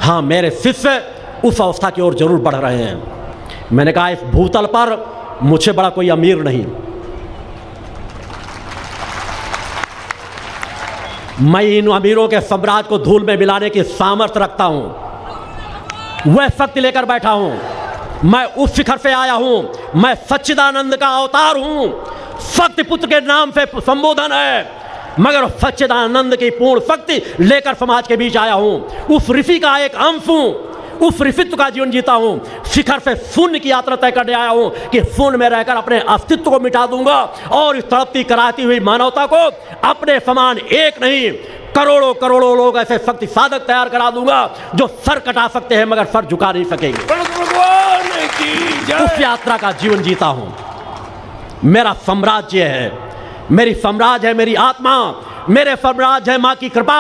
हाँ, मेरे शिष्य उस अवस्था की ओर जरूर बढ़ रहे हैं। मैंने कहा इस भूतल पर मुझसे बड़ा कोई अमीर नहीं। मैं इन अमीरों के साम्राज्य को धूल में मिलाने की सामर्थ्य रखता हूं। वह शक्ति लेकर बैठा हूं। मैं उस शिखर से आया हूं। मैं सच्चिदानंद का अवतार हूं। शक्ति पुत्र के नाम से संबोधन है, मगर सच्चिदानंद की पूर्ण शक्ति लेकर समाज के बीच आया हूं। उस ऋषि का एक अंश हूं। उस ऋषित्व का जीवन जीता हूं। शिखर से शून्य की यात्रा तय करने आया हूं कि शून्य में रहकर अपने अस्तित्व को मिटा दूंगा और इस तड़पती कराती हुई मानवता को अपने समान एक नहीं करोड़ों करोड़ों लोग ऐसे शक्ति साधक तैयार करा दूंगा जो सर कटा सकते हैं मगर सर झुका नहीं सकेंगे। उस यात्रा का जीवन जीता हूं। मेरा साम्राज्य है, मेरी साम्राज्य है मेरी आत्मा, मेरे साम्राज्य है मां की कृपा,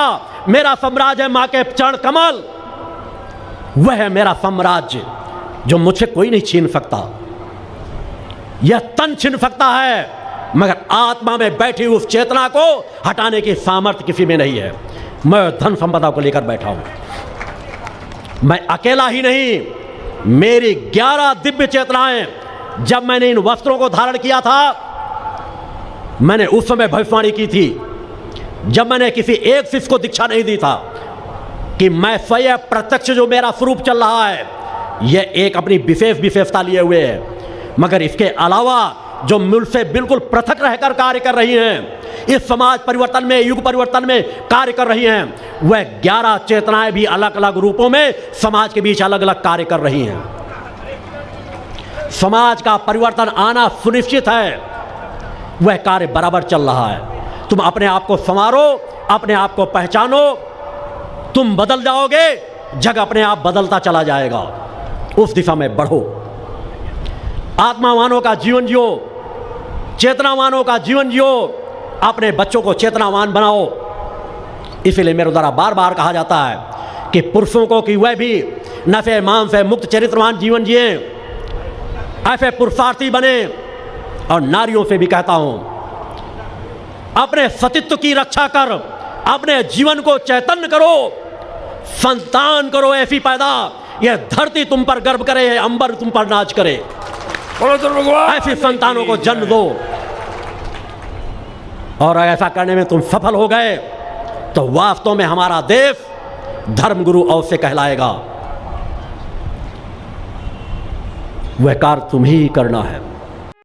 मेरा साम्राज्य है मां के चरण कमल। वह है मेरा साम्राज्य जो मुझसे कोई नहीं छीन सकता। यह तन छीन सकता है मगर आत्मा में बैठी उस चेतना को हटाने की सामर्थ्य किसी में नहीं है। मैं धन संपदा को लेकर बैठा हूं। मैं अकेला ही नहीं, मेरी 11 दिव्य चेतनाएं। जब मैंने इन वस्त्रों को धारण किया था, मैंने उस समय भविष्यवाणी की थी, जब मैंने किसी एक शिष्य को दीक्षा नहीं दी था, कि मैं स्वयं प्रत्यक्ष जो मेरा स्वरूप चल रहा है यह एक अपनी विशेष विशेषता लिए हुए है, मगर इसके अलावा जो मुझसे बिल्कुल पृथक रहकर कार्य कर रही हैं, इस समाज परिवर्तन में, युग परिवर्तन में कार्य कर रही हैं, वह 11 चेतनाएं भी अलग अलग रूपों में समाज के बीच अलग अलग कार्य कर रही हैं। समाज का परिवर्तन आना सुनिश्चित है, वह कार्य बराबर चल रहा है। तुम अपने आप को संवारो, अपने आप को पहचानो, तुम बदल जाओगे, जग अपने आप बदलता चला जाएगा। उस दिशा में बढ़ो। आत्मावानों का जीवन जियो, चेतनावानों का जीवन जियो, अपने बच्चों को चेतनावान बनाओ। इसलिए मेरे द्वारा बार बार कहा जाता है कि पुरुषों को कि वह भी नफे मान से मुक्त चरित्रवान जीवन जिए, ऐसे पुरुषार्थी बने। और नारियों से भी कहता हूं, अपने सतित्व की रक्षा कर, अपने जीवन को चैतन्य करो, संतान करो ऐसी पैदा, यह धरती तुम पर गर्व करे, अंबर तुम पर नाच करे। ऐसी संतानों को जन्म दो, और ऐसा करने में तुम सफल हो गए तो वास्तव में हमारा देश धर्मगुरु अवश्य कहलाएगा। वह कार्य तुम्हें ही करना है।